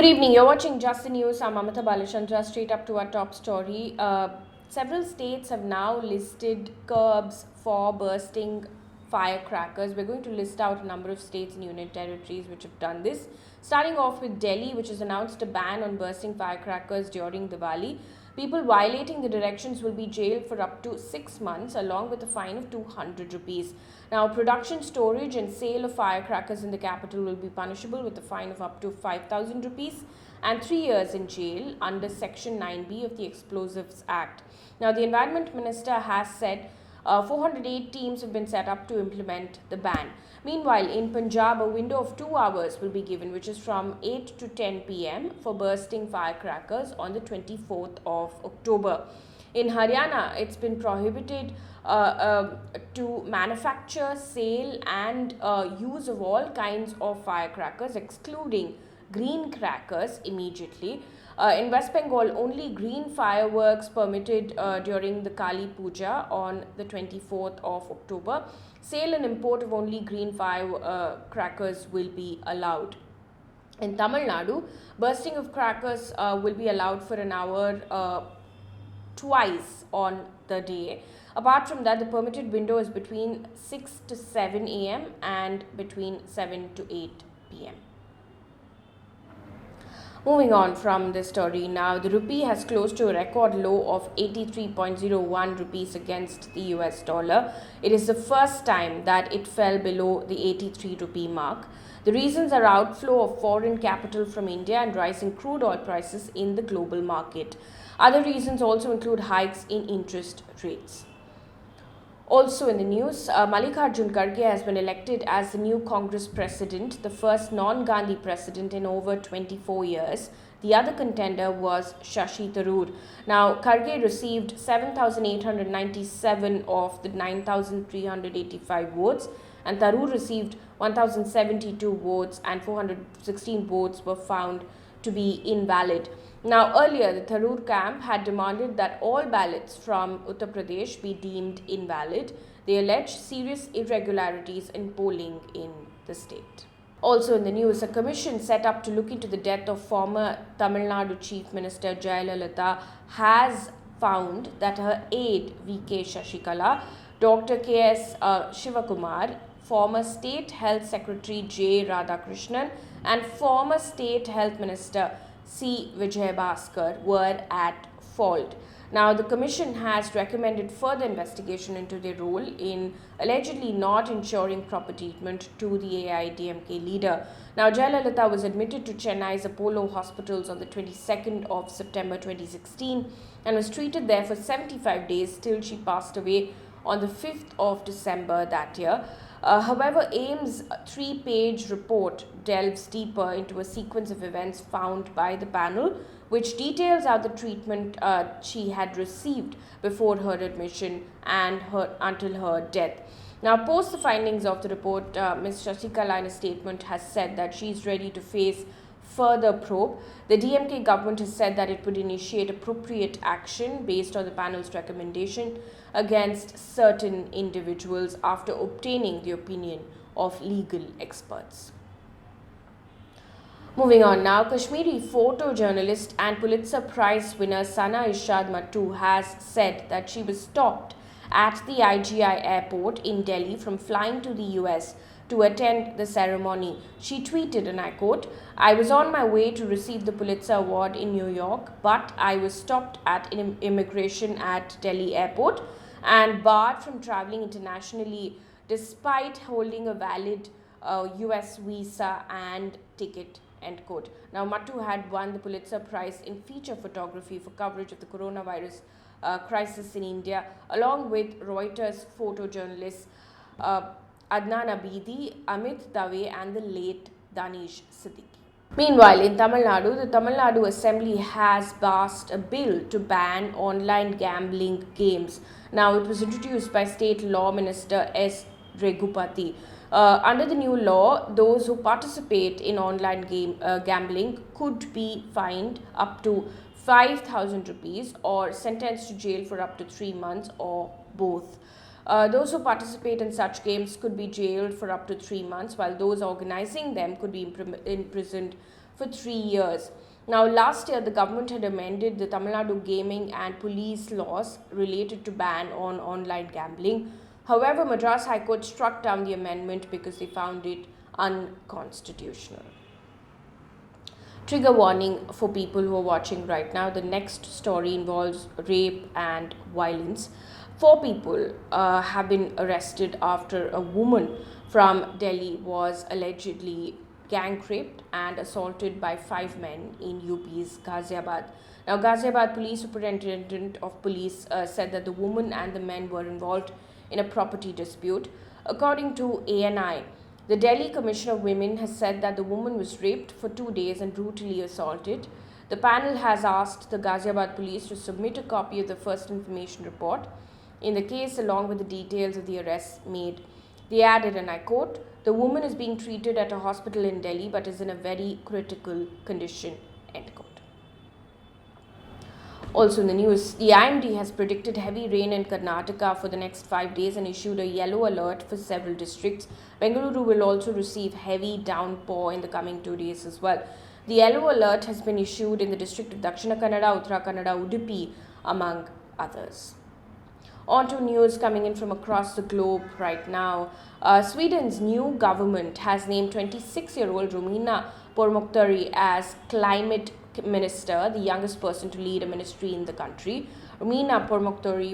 Good evening. You're watching Just the News. I'm Amita Balachandra. Straight up to our top story. Several states have now listed curbs for bursting firecrackers. We're going to list out a number of states and union territories which have done this. Starting off with Delhi, which has announced a ban on bursting firecrackers during Diwali. People violating the directions will be jailed for up to 6 months along with a fine of 200 rupees. Now, production, storage and sale of firecrackers in the capital will be punishable with a fine of up to 5,000 rupees and 3 years in jail under Section 9B of the Explosives Act. Now, the Environment Minister has said 408 teams have been set up to implement the ban. Meanwhile, in Punjab, a window of 2 hours will be given, which is from 8 to 10 p.m. for bursting firecrackers on the 24th of October. In Haryana, it's been prohibited to manufacture, sale and use of all kinds of firecrackers, excluding green crackers immediately. In West Bengal, only green fireworks permitted during the Kali Puja on the 24th of October. Sale and import of only green firecrackers will be allowed. In Tamil Nadu, bursting of crackers will be allowed for an hour twice on the day. Apart from that, the permitted window is between 6 to 7 a.m. and between 7 to 8 p.m. Moving on from this story now, the rupee has closed to a record low of 83.01 rupees against the US dollar. It is the first time that it fell below the 83 rupee mark. The reasons are outflow of foreign capital from India and rising crude oil prices in the global market. Other reasons also include hikes in interest rates. Also in the news, Mallikarjun Kharge has been elected as the new Congress president, the first non-Gandhi president in over 24 years. The other contender was Shashi Tharoor. Now, Kharge received 7,897 of the 9,385 votes, and Tharoor received 1,072 votes, and 416 votes were found to be invalid. Now, earlier, the Tharoor camp had demanded that all ballots from Uttar Pradesh be deemed invalid. They alleged serious irregularities in polling in the state. Also in the news, a commission set up to look into the death of former Tamil Nadu Chief Minister Jayalalithaa has found that her aide V.K. Sasikala, Dr. K.S. Shivakumar, former State Health Secretary J. Radhakrishnan and former State Health Minister C. Vijayabhaskar were at fault. Now, the commission has recommended further investigation into their role in allegedly not ensuring proper treatment to the AIDMK leader. Now, Jayalalithaa was admitted to Chennai's Apollo hospitals on the 22nd of September 2016 and was treated there for 75 days till she passed away on the 5th of December that year. However, AIIMS' 3-page report delves deeper into a sequence of events found by the panel, which details out the treatment she had received before her admission and until her death. Now, post the findings of the report, Ms. Sasikala in a statement has said that she is ready to face further probe. The DMK government has said that it would initiate appropriate action based on the panel's recommendation against certain individuals after obtaining the opinion of legal experts. Moving on now, Kashmiri photojournalist and Pulitzer Prize winner Sanna Mattoo has said that she was stopped at the IGI airport in Delhi from flying to the US to attend the ceremony. She tweeted, and I quote, "I was on my way to receive the Pulitzer Award in New York, but I was stopped at immigration at Delhi airport and barred from traveling internationally despite holding a valid US visa and ticket." End quote. Now, Mattoo had won the Pulitzer Prize in feature photography for coverage of the coronavirus crisis in India, along with Reuters photojournalists Adnan Abidi, Amit Dave and the late Danish Siddiqui. Meanwhile, in Tamil Nadu, the Tamil Nadu Assembly has passed a bill to ban online gambling games. Now, it was introduced by State Law Minister S. Regupati. Under the new law, those who participate in online gambling could be fined up to 5,000 rupees or sentenced to jail for up to 3 months or both. Those who participate in such games could be jailed for up to 3 months, while those organizing them could be imprisoned for 3 years. Now, last year, the government had amended the Tamil Nadu gaming and police laws related to ban on online gambling. However, Madras High Court struck down the amendment because they found it unconstitutional. Trigger warning for people who are watching right now. The next story involves rape and violence. 4 people have been arrested after a woman from Delhi was allegedly gang raped and assaulted by 5 men in UP's Ghaziabad. Now, Ghaziabad Police Superintendent of Police said that the woman and the men were involved in a property dispute. According to ANI, the Delhi Commissioner of Women has said that the woman was raped for 2 days and brutally assaulted. The panel has asked the Ghaziabad police to submit a copy of the first information report in the case along with the details of the arrests made. They added, and I quote, "The woman is being treated at a hospital in Delhi but is in a very critical condition," end quote. Also in the news, the IMD has predicted heavy rain in Karnataka for the next 5 days and issued a yellow alert for several districts. Bengaluru will also receive heavy downpour in the coming 2 days as well. The yellow alert has been issued in the district of Dakshina Kannada, Uttara Kannada, Rupee, among others. On to news coming in from across the globe right now. Sweden's new government has named 26-year-old Romina as climate minister, the youngest person to lead a ministry in the country. Romina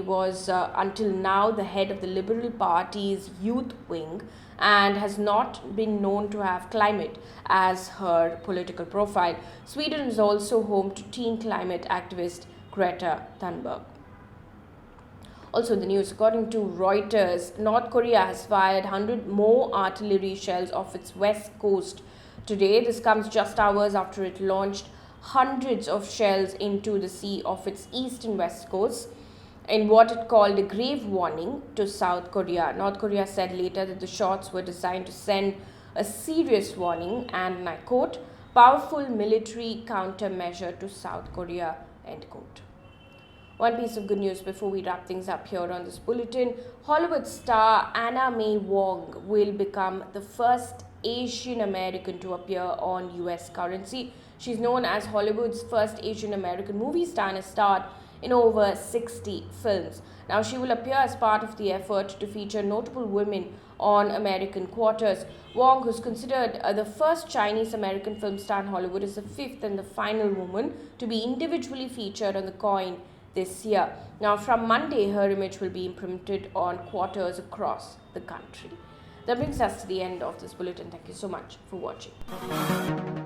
was until now the head of the Liberal Party's youth wing and has not been known to have climate as her political profile. Sweden is also home to teen climate activist Greta Thunberg. Also in the news, according to Reuters, North Korea has fired 100 more artillery shells off its west coast today. This comes just hours after it launched hundreds of shells into the sea off its east and west coast in what it called a grave warning to South Korea. North Korea said later that the shots were designed to send a serious warning and, I quote, "powerful military countermeasure to South Korea," end quote. One piece of good news before we wrap things up here on this bulletin. Hollywood star May Wong will become the first Asian American to appear on US currency. She's known as Hollywood's first Asian American movie star and has starred in over 60 films. Now, she will appear as part of the effort to feature notable women on American quarters. Wong, who's considered the first Chinese American film star in Hollywood, is the 5th and the final woman to be individually featured on the coin this year. Now, from Monday, her image will be imprinted on quarters across the country. That brings us to the end of this bulletin. Thank you so much for watching.